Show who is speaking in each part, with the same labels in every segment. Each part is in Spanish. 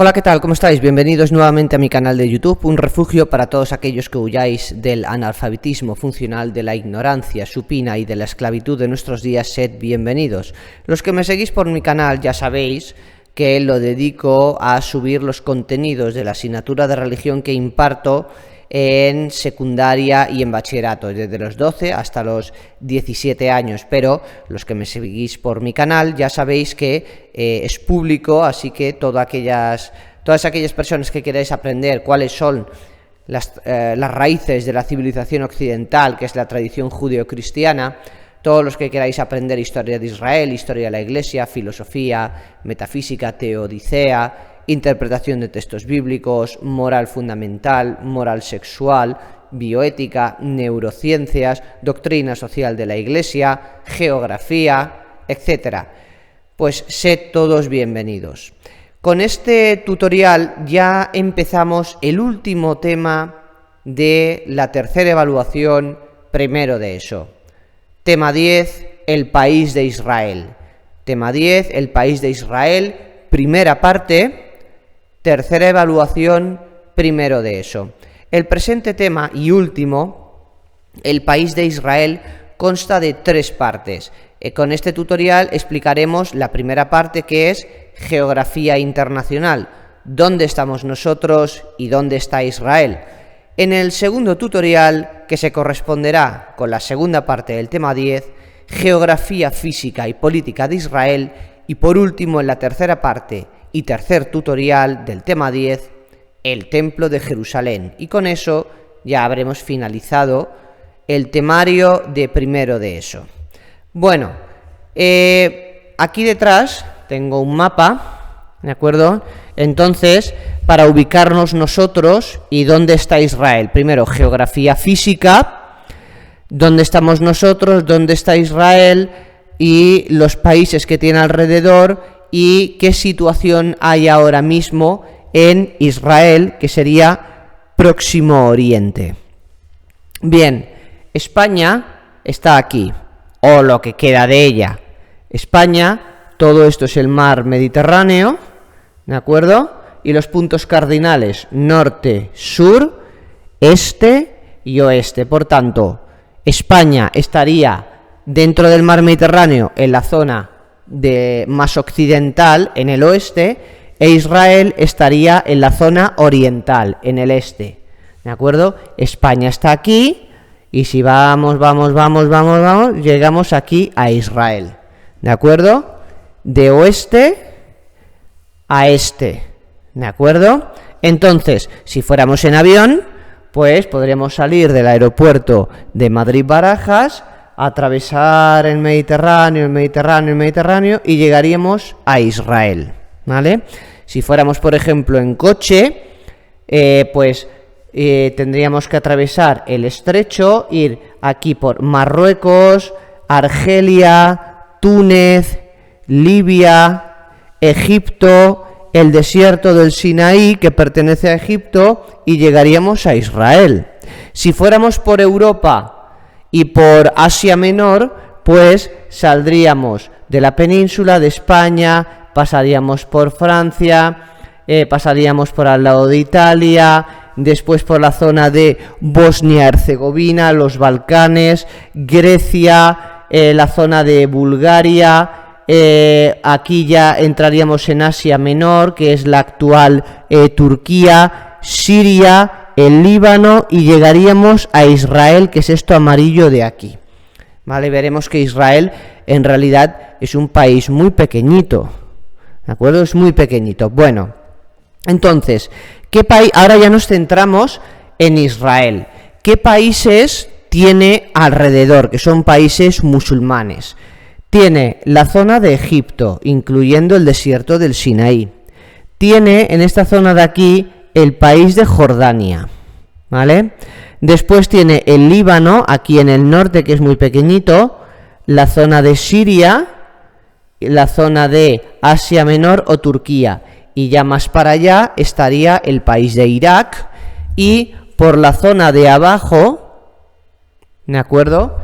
Speaker 1: Hola, ¿qué tal? ¿Cómo estáis? Bienvenidos nuevamente a mi canal de YouTube, un refugio para todos aquellos que huyáis del analfabetismo funcional, de la ignorancia supina y de la esclavitud de nuestros días. Sed bienvenidos. Los que me seguís por mi canal ya sabéis que lo dedico a subir los contenidos de la asignatura de religión que imparto en secundaria y en bachillerato, desde los 12 hasta los 17 años, pero los que me seguís por mi canal ya sabéis que es público, así que todas aquellas personas que queráis aprender cuáles son las raíces de la civilización occidental, que es la tradición judeo-cristiana, todos los que queráis aprender historia de Israel, historia de la Iglesia, filosofía, metafísica, teodicea, interpretación de textos bíblicos, moral fundamental, moral sexual, bioética, neurociencias, doctrina social de la Iglesia, geografía, etc. Pues sed todos bienvenidos. Con este tutorial ya empezamos el último tema de la tercera evaluación, primero de ESO. Tema 10, el país de Israel. Tema 10, el país de Israel, primera parte. Tercera evaluación, primero de ESO. El presente tema y último, el país de Israel, consta de 3 partes. Con este tutorial explicaremos la primera parte, que es geografía internacional, dónde estamos nosotros y dónde está Israel. En el segundo tutorial, que se corresponderá con la segunda parte del tema 10, geografía física y política de Israel, y por último, en la tercera parte y tercer tutorial del tema 10, el Templo de Jerusalén. Y con eso ya habremos finalizado el temario de primero de ESO. Bueno, aquí detrás tengo un mapa, ¿de acuerdo? Entonces, para ubicarnos nosotros y dónde está Israel. Primero, geografía física, dónde estamos nosotros, dónde está Israel y los países que tiene alrededor, y qué situación hay ahora mismo en Israel, que sería Próximo Oriente. Bien, España está aquí, o lo que queda de ella. España, todo esto es el mar Mediterráneo, ¿de acuerdo? Y los puntos cardinales, norte, sur, este y oeste. Por tanto, España estaría dentro del mar Mediterráneo, en la zona más occidental, en el oeste, e Israel estaría en la zona oriental, en el este, ¿de acuerdo? España está aquí, y si vamos, llegamos aquí a Israel, ¿de acuerdo? De oeste a este, ¿de acuerdo? Entonces, si fuéramos en avión, pues podríamos salir del aeropuerto de Madrid-Barajas, atravesar el Mediterráneo, y llegaríamos a Israel, ¿vale? Si fuéramos, por ejemplo, en coche, tendríamos que atravesar el estrecho, ir aquí por Marruecos, Argelia, Túnez, Libia, Egipto, el desierto del Sinaí, que pertenece a Egipto, y llegaríamos a Israel. Si fuéramos por Europa y por Asia Menor, pues saldríamos de la península de España, pasaríamos por Francia, pasaríamos por al lado de Italia, después por la zona de Bosnia-Herzegovina, los Balcanes, Grecia, la zona de Bulgaria, aquí ya entraríamos en Asia Menor, que es la actual Turquía, Siria, el Líbano, y llegaríamos a Israel, que es esto amarillo de aquí, ¿vale? Veremos que Israel en realidad es un país muy pequeñito, ¿de acuerdo? Es muy pequeñito. Bueno, entonces, ahora ya nos centramos en Israel. ¿Qué países tiene alrededor? Que son países musulmanes. Tiene la zona de Egipto, incluyendo el desierto del Sinaí. Tiene en esta zona de aquí el país de Jordania, ¿vale? Después tiene el Líbano, aquí en el norte, que es muy pequeñito, la zona de Siria, la zona de Asia Menor o Turquía, y ya más para allá estaría el país de Irak, y por la zona de abajo, ¿de acuerdo?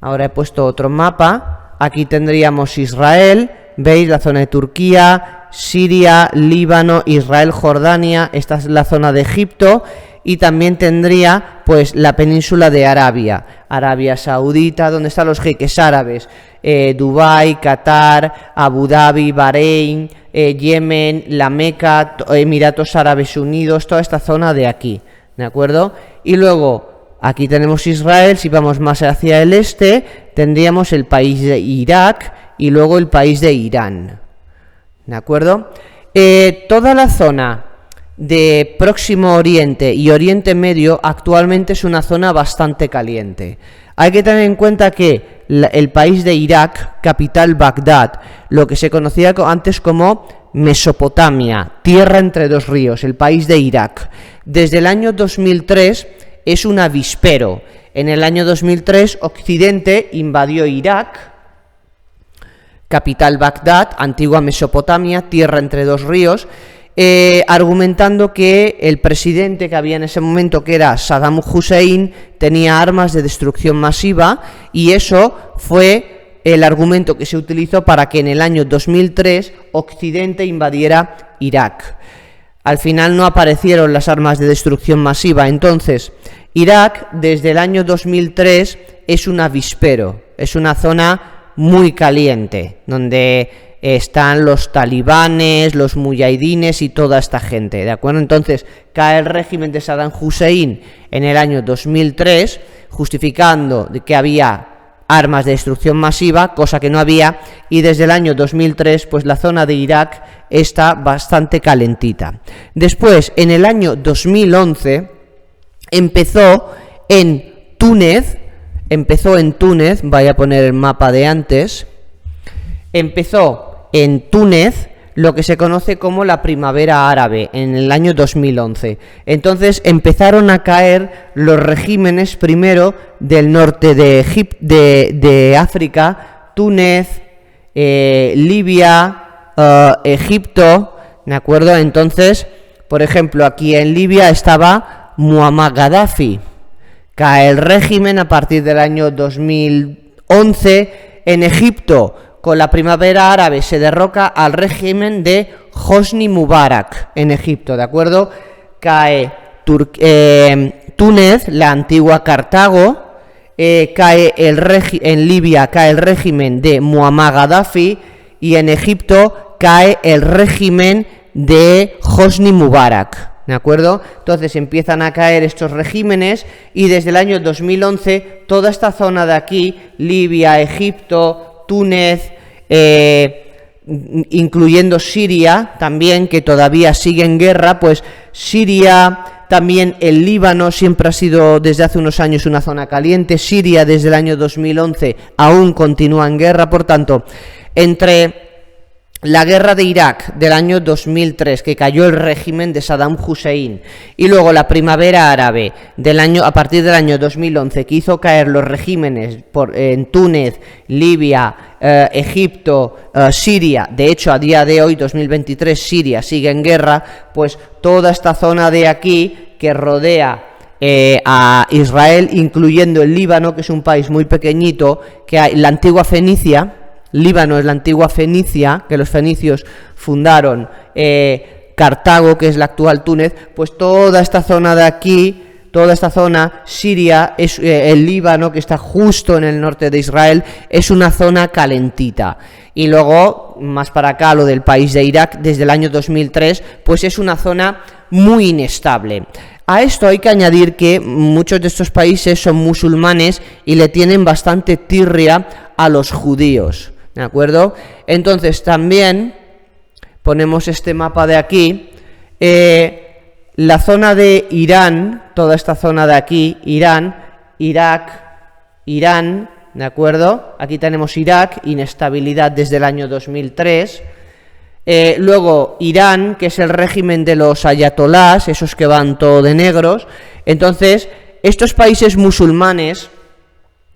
Speaker 1: Ahora he puesto otro mapa, aquí tendríamos Israel, veis la zona de Turquía, Siria, Líbano, Israel, Jordania. Esta es la zona de Egipto. Y también tendría pues la península de Arabia, Arabia Saudita, donde están los jeques árabes, Dubái, Qatar, Abu Dhabi, Bahrein, Yemen, la Meca, Emiratos Árabes Unidos, toda esta zona de aquí, ¿de acuerdo? Y luego aquí tenemos Israel. Si vamos más hacia el este, tendríamos el país de Irak y luego el país de Irán, ¿de acuerdo? Toda la zona de Próximo Oriente y Oriente Medio actualmente es una zona bastante caliente. Hay que tener en cuenta que el país de Irak, capital Bagdad, lo que se conocía antes como Mesopotamia, tierra entre dos ríos, el país de Irak, desde el año 2003 es un avispero. En el año 2003 Occidente invadió Irak, capital Bagdad, antigua Mesopotamia, tierra entre dos ríos, argumentando que el presidente que había en ese momento, que era Saddam Hussein, tenía armas de destrucción masiva, y eso fue el argumento que se utilizó para que en el año 2003 Occidente invadiera Irak. Al final no aparecieron las armas de destrucción masiva. Entonces, Irak desde el año 2003 es un avispero, es una zona muy caliente, donde están los talibanes, los mujahidines y toda esta gente, ¿de acuerdo? Entonces cae el régimen de Saddam Hussein en el año 2003, justificando de que había armas de destrucción masiva, cosa que no había, y desde el año 2003 pues la zona de Irak está bastante calentita. Después, en el año 2011 empezó en Túnez, voy a poner el mapa de antes, empezó en Túnez lo que se conoce como la primavera árabe en el año 2011. Entonces empezaron a caer los regímenes primero del norte de África, Túnez, Libia, Egipto, ¿de acuerdo? Entonces, por ejemplo, aquí en Libia estaba Muammar Gaddafi. Cae el régimen a partir del año 2011. En Egipto, con la primavera árabe, se derroca al régimen de Hosni Mubarak en Egipto, ¿de acuerdo? Cae Túnez, la antigua Cartago, en Libia cae el régimen de Muammar Gaddafi, y en Egipto cae el régimen de Hosni Mubarak, ¿de acuerdo? Entonces empiezan a caer estos regímenes, y desde el año 2011 toda esta zona de aquí, Libia, Egipto, Túnez, incluyendo Siria también, que todavía sigue en guerra, pues Siria, también el Líbano siempre ha sido desde hace unos años una zona caliente. Siria desde el año 2011 aún continúa en guerra. Por tanto, entre la guerra de Irak del año 2003, que cayó el régimen de Saddam Hussein, y luego la primavera árabe a partir del año 2011, que hizo caer los regímenes en Túnez, Libia, Egipto, Siria. De hecho, a día de hoy, 2023, Siria sigue en guerra. Pues toda esta zona de aquí que rodea a Israel, incluyendo el Líbano, que es un país muy pequeñito, que hay la antigua Fenicia. Líbano es la antigua Fenicia, que los fenicios fundaron Cartago, que es la actual Túnez. Pues toda esta zona de aquí, toda esta zona, Siria, es el Líbano, que está justo en el norte de Israel, es una zona calentita. Y luego, más para acá, lo del país de Irak, desde el año 2003, pues es una zona muy inestable. A esto hay que añadir que muchos de estos países son musulmanes y le tienen bastante tirria a los judíos, ¿de acuerdo? Entonces también ponemos este mapa de aquí, la zona de Irán, toda esta zona de aquí, Irán, Irak, Irán, ¿de acuerdo? Aquí tenemos Irak, inestabilidad desde el año 2003. Luego Irán, que es el régimen de los ayatolás, esos que van todo de negros. Entonces, estos países musulmanes,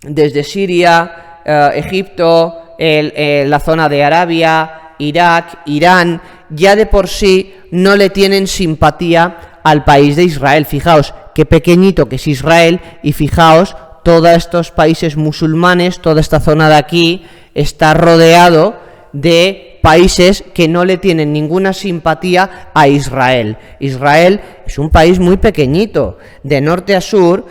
Speaker 1: desde Siria, Egipto, la zona de Arabia, Irak, Irán, ya de por sí no le tienen simpatía al país de Israel. Fijaos qué pequeñito que es Israel, y fijaos, todos estos países musulmanes, toda esta zona de aquí, está rodeado de países que no le tienen ninguna simpatía a Israel. Israel es un país muy pequeñito, de norte a sur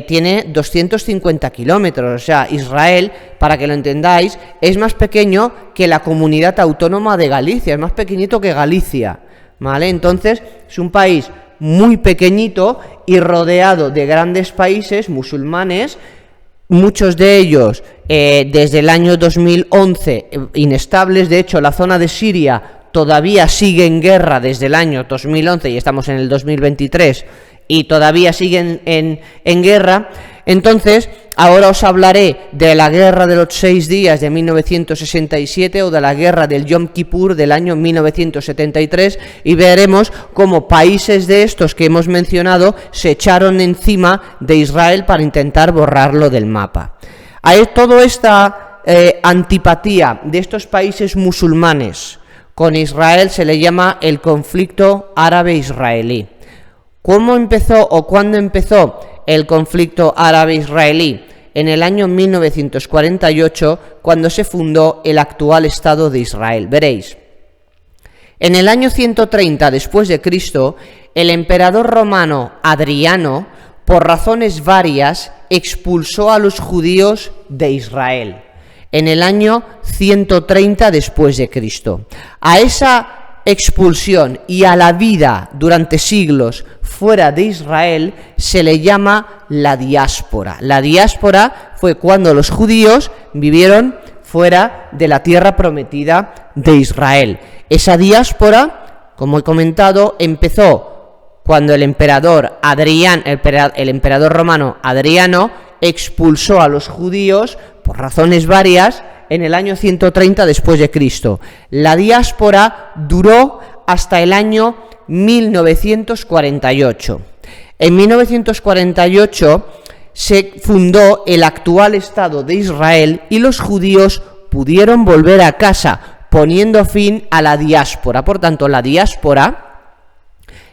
Speaker 1: tiene 250 kilómetros, o sea, Israel, para que lo entendáis, es más pequeño que la comunidad autónoma de Galicia, es más pequeñito que Galicia, ¿vale? Entonces, es un país muy pequeñito y rodeado de grandes países musulmanes, muchos de ellos desde el año 2011 inestables. De hecho, la zona de Siria todavía sigue en guerra desde el año 2011 y estamos en el 2023 y todavía siguen en guerra. Entonces, ahora os hablaré de la guerra de los 6 días de 1967 o de la guerra del Yom Kippur del año 1973 y veremos cómo países de estos que hemos mencionado se echaron encima de Israel para intentar borrarlo del mapa. Hay toda esta antipatía de estos países musulmanes con Israel se le llama el conflicto árabe-israelí. ¿Cómo empezó o cuándo empezó el conflicto árabe-israelí? En el año 1948, cuando se fundó el actual Estado de Israel. Veréis, en el año 130 después de Cristo, el emperador romano Adriano, por razones varias, expulsó a los judíos de Israel. En el año 130 después de Cristo. A esa expulsión y a la vida durante siglos fuera de Israel se le llama la diáspora. La diáspora fue cuando los judíos vivieron fuera de la tierra prometida de Israel. Esa diáspora, como he comentado, empezó cuando el emperador romano Adriano expulsó a los judíos por razones varias en el año 130 después de Cristo. La diáspora duró hasta el año 1948. En 1948 se fundó el actual Estado de Israel y los judíos pudieron volver a casa, poniendo fin a la diáspora. Por tanto, la diáspora,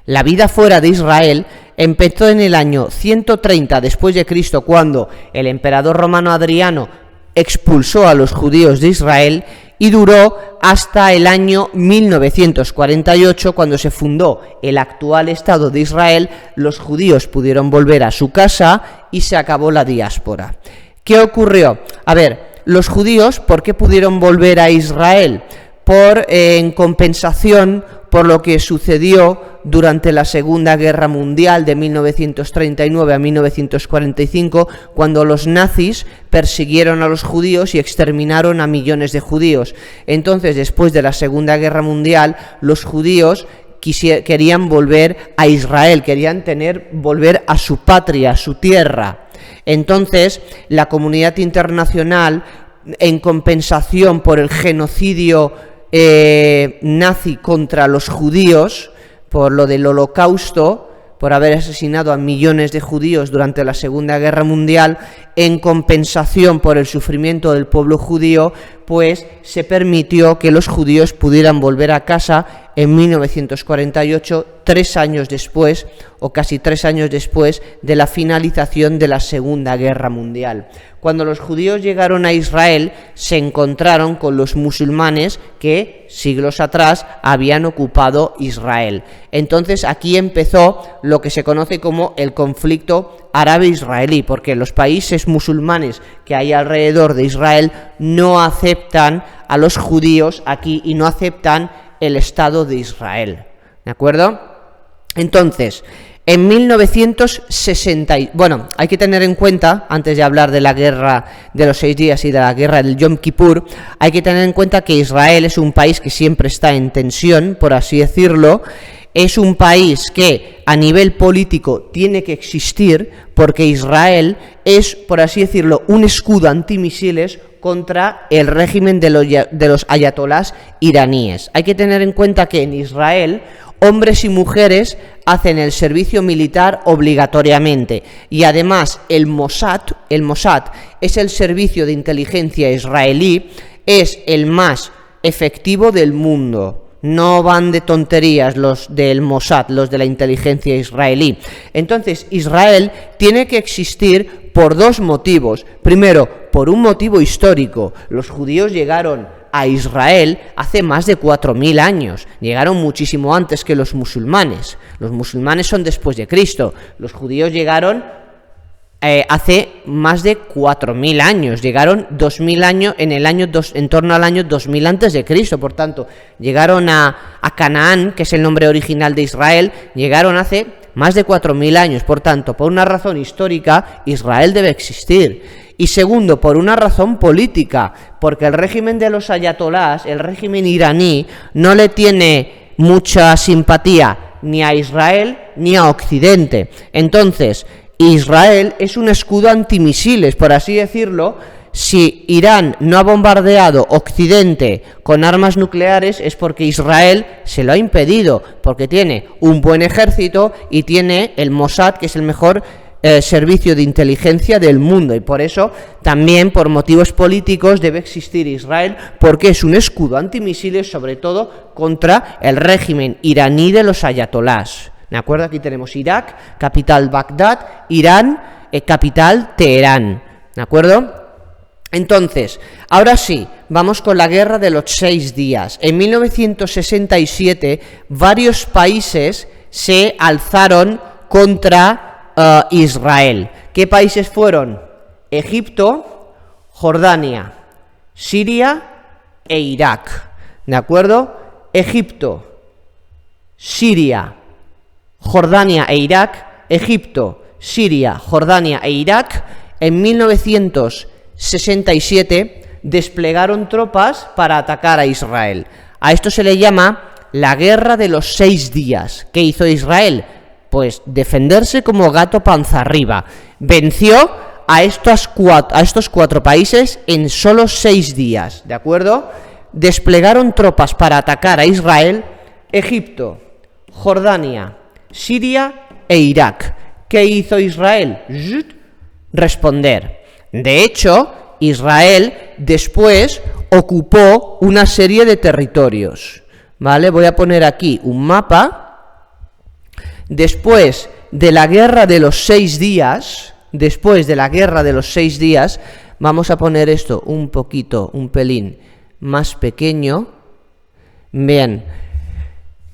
Speaker 1: la vida fuera de Israel, empezó en el año 130 después de Cristo, cuando el emperador romano Adriano expulsó a los judíos de Israel, y duró hasta el año 1948, cuando se fundó el actual Estado de Israel. Los judíos pudieron volver a su casa y se acabó la diáspora. ¿Qué ocurrió? A ver, los judíos, ¿por qué pudieron volver a Israel? En compensación por lo que sucedió durante la Segunda Guerra Mundial de 1939 a 1945, cuando los nazis persiguieron a los judíos y exterminaron a millones de judíos. Entonces, después de la Segunda Guerra Mundial, los judíos querían volver a Israel, querían volver a su patria, a su tierra. Entonces, la comunidad internacional, en compensación por el genocidio nazi contra los judíos, por lo del Holocausto, por haber asesinado a millones de judíos durante la Segunda Guerra Mundial, en compensación por el sufrimiento del pueblo judío, pues se permitió que los judíos pudieran volver a casa en 1948, 3 años después, o casi 3 años después de la finalización de la Segunda Guerra Mundial. Cuando los judíos llegaron a Israel, se encontraron con los musulmanes que siglos atrás habían ocupado Israel. Entonces aquí empezó lo que se conoce como el conflicto árabe-israelí, porque los países musulmanes que hay alrededor de Israel no aceptan a los judíos aquí y no aceptan el Estado de Israel. ¿De acuerdo? Entonces, en 1960, bueno, hay que tener en cuenta, antes de hablar de la guerra de los 6 días y de la guerra del Yom Kippur, hay que tener en cuenta que Israel es un país que siempre está en tensión, por así decirlo. Es un país que a nivel político tiene que existir, porque Israel es, por así decirlo, un escudo antimisiles contra el régimen de los ayatolás iraníes. Hay que tener en cuenta que en Israel hombres y mujeres hacen el servicio militar obligatoriamente, y además el Mossad es el servicio de inteligencia israelí, es el más efectivo del mundo. No van de tonterías los del Mossad, los de la inteligencia israelí. Entonces, Israel tiene que existir por 2 motivos. Primero, por un motivo histórico. Los judíos llegaron a Israel hace más de 4.000 años. Llegaron muchísimo antes que los musulmanes. Los musulmanes son después de Cristo. Los judíos llegaron hace más de 4.000 años. Llegaron 2.000 años en torno al año 2000 antes de Cristo. Por tanto, llegaron a Canaán, que es el nombre original de Israel, llegaron hace más de 4.000 años. Por tanto, por una razón histórica, Israel debe existir. Y segundo, por una razón política, porque el régimen de los ayatolás, el régimen iraní, no le tiene mucha simpatía ni a Israel ni a Occidente. Entonces, Israel es un escudo antimisiles, por así decirlo. Si Irán no ha bombardeado Occidente con armas nucleares es porque Israel se lo ha impedido, porque tiene un buen ejército y tiene el Mossad, que es el mejor servicio de inteligencia del mundo, y por eso también por motivos políticos debe existir Israel, porque es un escudo antimisiles, sobre todo contra el régimen iraní de los ayatolás. ¿De acuerdo? Aquí tenemos Irak, capital Bagdad, Irán, capital Teherán. ¿De acuerdo? Entonces, ahora sí, vamos con la guerra de los 6 días. En 1967, varios países se alzaron contra Israel. ¿Qué países fueron? Egipto, Jordania, Siria e Irak. ¿De acuerdo? Egipto, Siria, Jordania e Irak. Egipto, Siria, Jordania e Irak en 1967 desplegaron tropas para atacar a Israel. A esto se le llama la guerra de los 6 días. ¿Qué hizo Israel? Pues defenderse como gato panza arriba. Venció a estos 4 países en solo 6 días, ¿de acuerdo? Desplegaron tropas para atacar a Israel, Egipto, Jordania, Siria e Irak. ¿Qué hizo Israel? Responder. De hecho, Israel después ocupó una serie de territorios, ¿vale? Voy a poner aquí un mapa. Después de la guerra de los 6 días, vamos a poner esto un pelín más pequeño. Bien.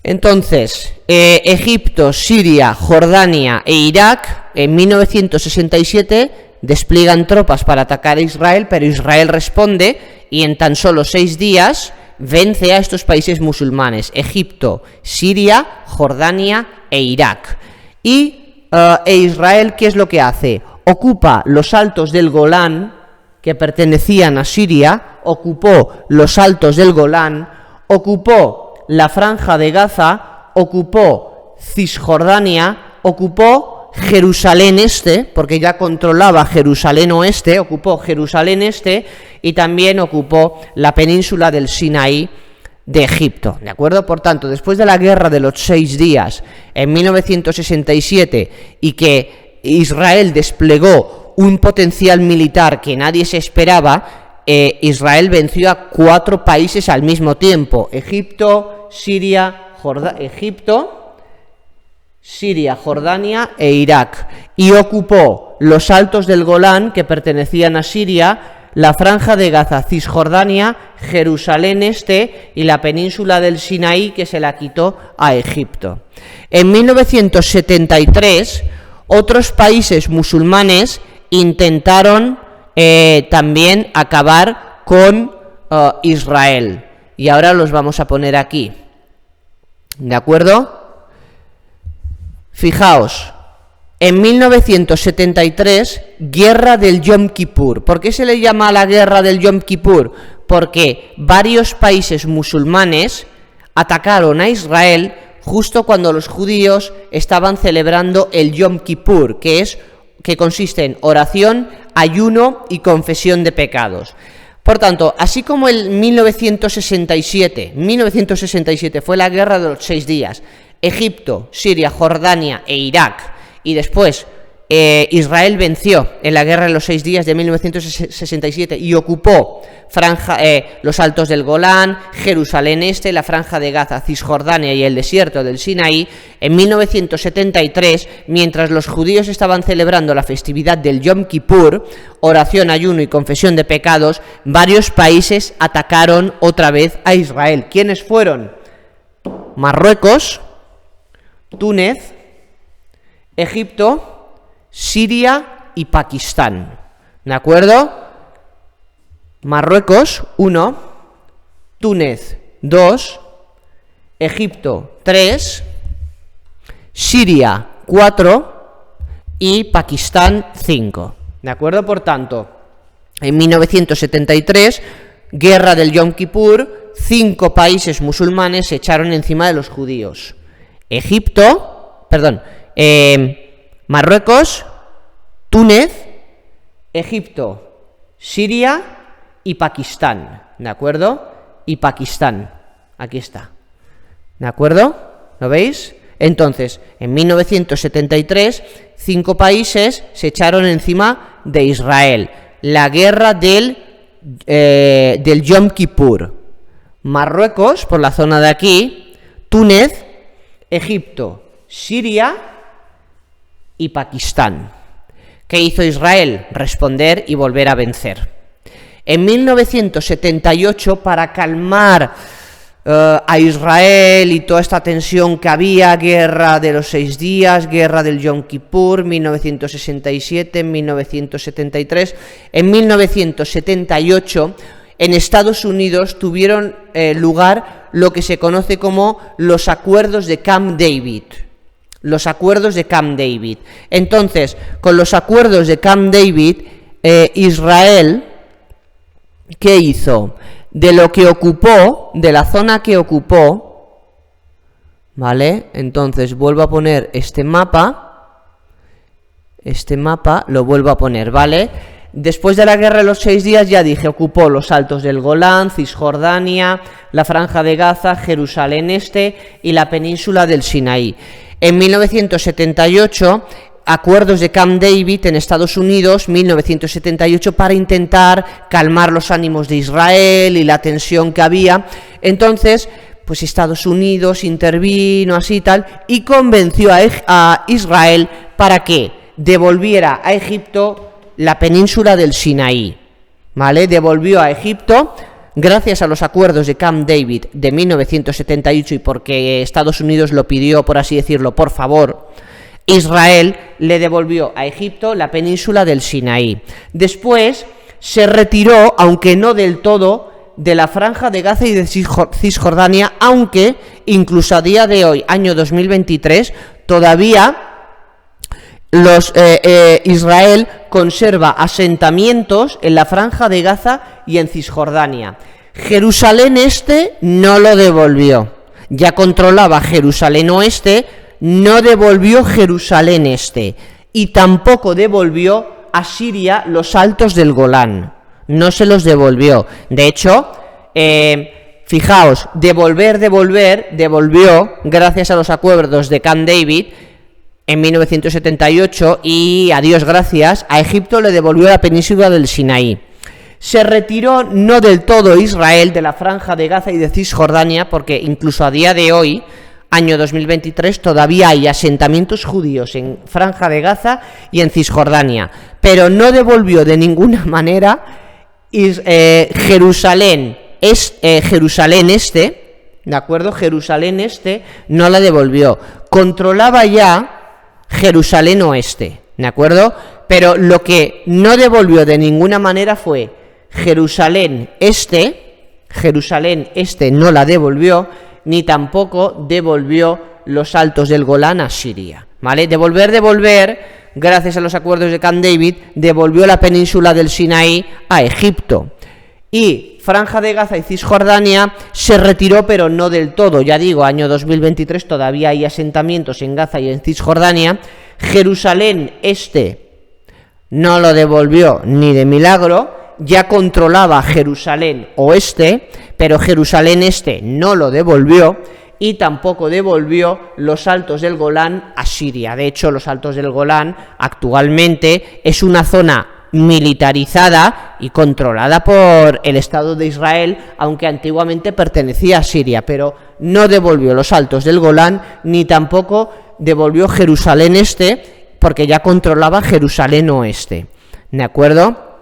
Speaker 1: Entonces, Egipto, Siria, Jordania e Irak en 1967 despliegan tropas para atacar a Israel, pero Israel responde y en tan solo 6 días vence a estos países musulmanes: Egipto, Siria, Jordania e Irak. Y Israel, ¿qué es lo que hace? Ocupa los altos del Golán, que pertenecían a Siria, ocupó los altos del Golán, ocupó la Franja de Gaza, ocupó Cisjordania, ocupó Jerusalén Este, porque ya controlaba Jerusalén Oeste, ocupó Jerusalén Este y también ocupó la península del Sinaí de Egipto, ¿de acuerdo? Por tanto, después de la guerra de los 6 días en 1967 y que Israel desplegó un potencial militar que nadie se esperaba, Israel venció a 4 países al mismo tiempo: Egipto, Siria, Jordania e Irak, y ocupó los altos del Golán, que pertenecían a Siria, la Franja de Gaza, Cisjordania, Jerusalén Este y la península del Sinaí, que se la quitó a Egipto. En 1973, otros países musulmanes intentaron también acabar con Israel, y ahora los vamos a poner aquí, ¿de acuerdo? Fijaos, en 1973, guerra del Yom Kippur. ¿Por qué se le llama la guerra del Yom Kippur? Porque varios países musulmanes atacaron a Israel justo cuando los judíos estaban celebrando el Yom Kippur, que consiste en oración, ayuno y confesión de pecados. Por tanto, así como en 1967 fue la guerra de los 6 días, Egipto, Siria, Jordania e Irak, y después Israel venció en la Guerra de los 6 días de 1967 y ocupó los Altos del Golán, Jerusalén Este, la Franja de Gaza, Cisjordania y el desierto del Sinaí. En 1973, mientras los judíos estaban celebrando la festividad del Yom Kippur, oración, ayuno y confesión de pecados, varios países atacaron otra vez a Israel. ¿Quiénes fueron? Marruecos, Túnez, Egipto, Siria y Pakistán. ¿De acuerdo? Marruecos, 1, Túnez, 2, Egipto, 3, Siria, 4 y Pakistán, 5. ¿De acuerdo? Por tanto, en 1973, guerra del Yom Kippur, 5 países musulmanes se echaron encima de los judíos. Marruecos, Túnez, Egipto, Siria y Pakistán, ¿de acuerdo? Y Pakistán, aquí está, ¿de acuerdo? ¿Lo veis? Entonces, en 1973, 5 países se echaron encima de Israel. La guerra del Yom Kippur. Marruecos, por la zona de aquí, Túnez, Egipto, Siria y Pakistán. ¿Qué hizo Israel? Responder y volver a vencer. En 1978, para calmar a Israel y toda esta tensión que había, guerra de los 6 días, guerra del Yom Kippur, 1967, 1973, en 1978, en Estados Unidos tuvieron lugar lo que se conoce como los acuerdos de Camp David. Los acuerdos de Camp David. Entonces, con los acuerdos de Camp David, Israel, ¿qué hizo? De lo que ocupó, de la zona que ocupó, ¿vale? Entonces, vuelvo a poner este mapa, lo vuelvo a poner, ¿vale? Después de la guerra de los 6 días, ya dije, ocupó los Altos del Golán, Cisjordania, la Franja de Gaza, Jerusalén Este y la península del Sinaí. En 1978, acuerdos de Camp David en Estados Unidos, 1978, para intentar calmar los ánimos de Israel y la tensión que había. Entonces, pues Estados Unidos intervino así y tal, y convenció a Israel para que devolviera a Egipto la península del Sinaí, ¿vale? Devolvió a Egipto, gracias a los acuerdos de Camp David de 1978 y porque Estados Unidos lo pidió, por así decirlo, por favor, Israel le devolvió a Egipto la península del Sinaí. Después se retiró, aunque no del todo, de la Franja de Gaza y de Cisjordania, aunque incluso a día de hoy, año 2023, todavía Israel conserva asentamientos en la Franja de Gaza y en Cisjordania. Jerusalén Este no lo devolvió, ya controlaba Jerusalén Oeste, no devolvió Jerusalén Este y tampoco devolvió a Siria los Altos del Golán, no se los devolvió. De hecho, fijaos, devolvió gracias a los acuerdos de Camp David en 1978 y a Dios gracias, a Egipto le devolvió la península del Sinaí. Se retiró no del todo Israel de la Franja de Gaza y de Cisjordania, porque incluso a día de hoy, año 2023, todavía hay asentamientos judíos en Franja de Gaza y en Cisjordania, pero no devolvió de ninguna manera Jerusalén Este, ¿de acuerdo? Jerusalén Este no la devolvió. Controlaba ya Jerusalén Oeste, ¿de acuerdo? Pero lo que no devolvió de ninguna manera fue Jerusalén Este no la devolvió, ni tampoco devolvió los Altos del Golán a Siria, ¿vale? Devolver, gracias a los acuerdos de Camp David, devolvió la península del Sinaí a Egipto. Y Franja de Gaza y Cisjordania se retiró, pero no del todo. Ya digo, año 2023 todavía hay asentamientos en Gaza y en Cisjordania. Jerusalén Este no lo devolvió ni de milagro, ya controlaba Jerusalén Oeste, pero Jerusalén Este no lo devolvió. y tampoco devolvió los Altos del Golán a Siria. De hecho, los Altos del Golán actualmente es una zona militarizada y controlada por el Estado de Israel, aunque antiguamente pertenecía a Siria, pero no devolvió los Altos del Golán ni tampoco devolvió Jerusalén Este, porque ya controlaba Jerusalén Oeste. ¿De acuerdo?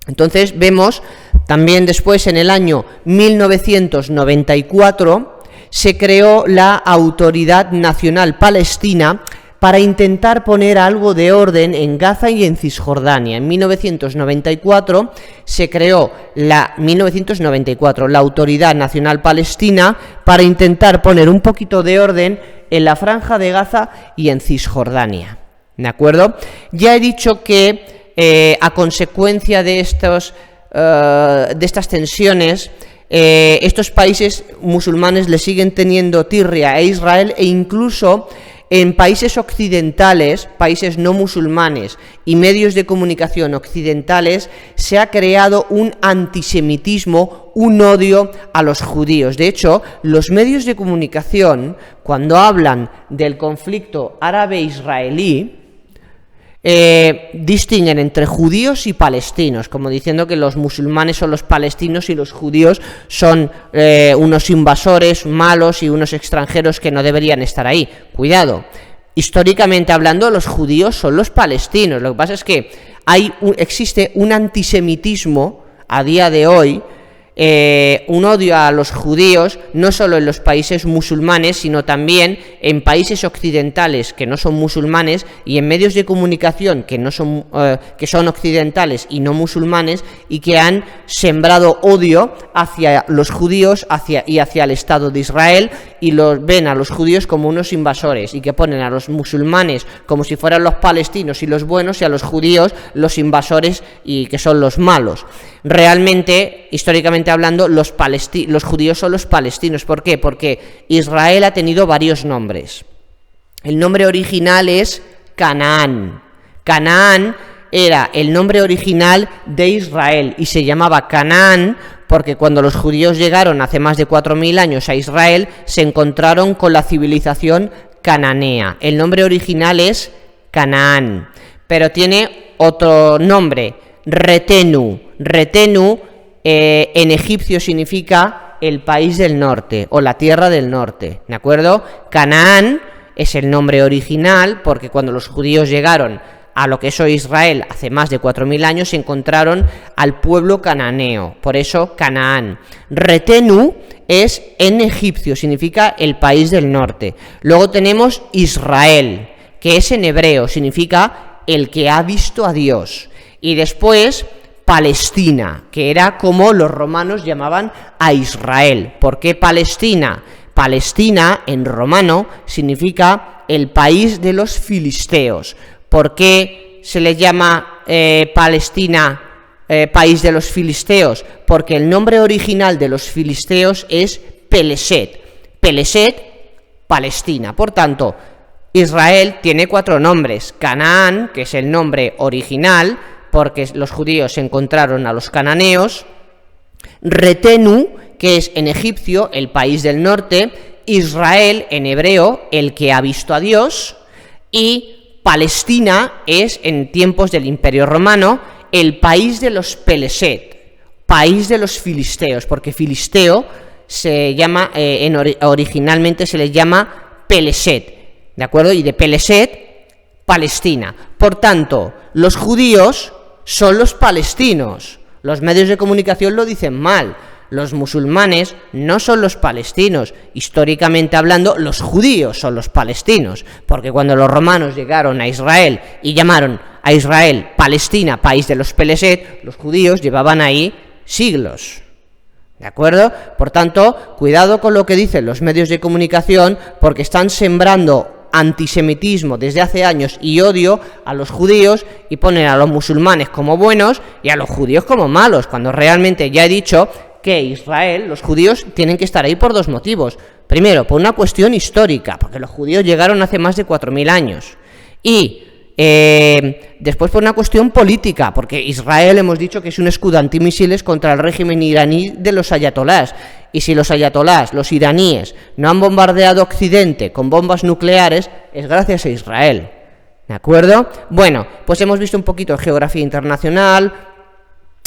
Speaker 1: Entonces vemos también después, en el año 1994, se creó la Autoridad Nacional Palestina para intentar poner algo de orden en Gaza y en Cisjordania. En 1994 se creó la Autoridad Nacional Palestina para intentar poner un poquito de orden en la Franja de Gaza y en Cisjordania. ¿De acuerdo? Ya he dicho que a consecuencia de estas tensiones, estos países musulmanes le siguen teniendo tirria a Israel, e incluso en países occidentales, países no musulmanes y medios de comunicación occidentales, se ha creado un antisemitismo, un odio a los judíos. De hecho, los medios de comunicación, cuando hablan del conflicto árabe-israelí, distinguen entre judíos y palestinos, como diciendo que los musulmanes son los palestinos y los judíos son unos invasores malos y unos extranjeros que no deberían estar ahí. Cuidado, históricamente hablando, los judíos son los palestinos. Lo que pasa es que existe un antisemitismo a día de hoy, un odio a los judíos, no solo en los países musulmanes, sino también en países occidentales que no son musulmanes, y en medios de comunicación que son occidentales y no musulmanes, y que han sembrado odio hacia los judíos y hacia el Estado de Israel, y ven a los judíos como unos invasores, y que ponen a los musulmanes como si fueran los palestinos y los buenos, y a los judíos los invasores y que son los malos. Realmente, históricamente hablando, los judíos son los palestinos. ¿Por qué? Porque Israel ha tenido varios nombres. El nombre original es Canaán. Canaán era el nombre original de Israel y se llamaba Canaán porque cuando los judíos llegaron hace más de 4.000 años a Israel, se encontraron con la civilización cananea. El nombre original es Canaán, pero tiene otro nombre, Retenu. Retenu en egipcio significa el país del norte o la tierra del norte, ¿de acuerdo? Canaán es el nombre original porque cuando los judíos llegaron a lo que es hoy Israel hace más de 4.000 años, se encontraron al pueblo cananeo, por eso Canaán. Retenu es en egipcio, significa el país del norte. Luego tenemos Israel, que es en hebreo, significa el que ha visto a Dios. Y después Palestina, que era como los romanos llamaban a Israel. ¿Por qué Palestina? Palestina en romano significa el país de los filisteos. ¿Por qué se le llama Palestina país de los filisteos? Porque el nombre original de los filisteos es Peleset. Peleset, Palestina. Por tanto, Israel tiene 4 nombres. Canaán, que es el nombre original, porque los judíos encontraron a los cananeos. Retenu, que es en egipcio el país del norte. Israel en hebreo, el que ha visto a Dios. Y Palestina es, en tiempos del Imperio Romano, el país de los Peleset, país de los filisteos, porque filisteo se llama, originalmente se les llama Peleset, ¿de acuerdo? Y de Peleset, Palestina. Por tanto, los judíos son los palestinos. Los medios de comunicación lo dicen mal. Los musulmanes no son los palestinos. Históricamente hablando, los judíos son los palestinos, porque cuando los romanos llegaron a Israel y llamaron a Israel Palestina, país de los Peleset, los judíos llevaban ahí siglos. ¿De acuerdo? Por tanto, cuidado con lo que dicen los medios de comunicación, porque están sembrando antisemitismo desde hace años y odio a los judíos, y ponen a los musulmanes como buenos y a los judíos como malos, cuando realmente ya he dicho que Israel, los judíos, tienen que estar ahí por 2 motivos. Primero, por una cuestión histórica, porque los judíos llegaron hace más de 4.000 años. Y después por una cuestión política, porque Israel hemos dicho que es un escudo antimisiles contra el régimen iraní de los ayatolás. Y si los ayatolás, los iraníes, no han bombardeado Occidente con bombas nucleares, es gracias a Israel. ¿De acuerdo? Bueno, pues hemos visto un poquito de geografía internacional,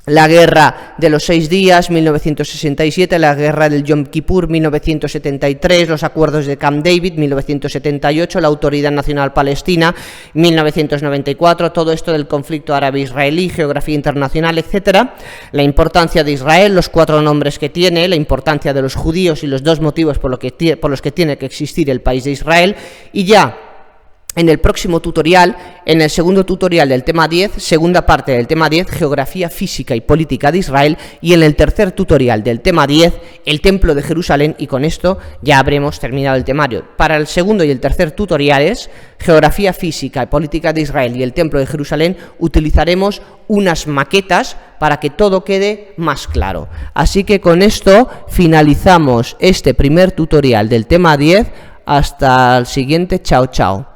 Speaker 1: la guerra de los 6 días, 1967, la guerra del Yom Kippur, 1973, los acuerdos de Camp David, 1978, la Autoridad Nacional Palestina, 1994, todo esto del conflicto árabe-israelí, geografía internacional, etcétera, la importancia de Israel, los 4 nombres que tiene, la importancia de los judíos y los 2 motivos por los que tiene que existir el país de Israel, y ya en el próximo tutorial, en el segundo tutorial del tema 10, segunda parte del tema 10, geografía física y política de Israel, y en el tercer tutorial del tema 10, el templo de Jerusalén, y con esto ya habremos terminado el temario. Para el segundo y el tercer tutoriales, geografía física y política de Israel y el templo de Jerusalén, utilizaremos unas maquetas para que todo quede más claro. Así que con esto finalizamos este primer tutorial del tema 10. Hasta el siguiente, chao chao.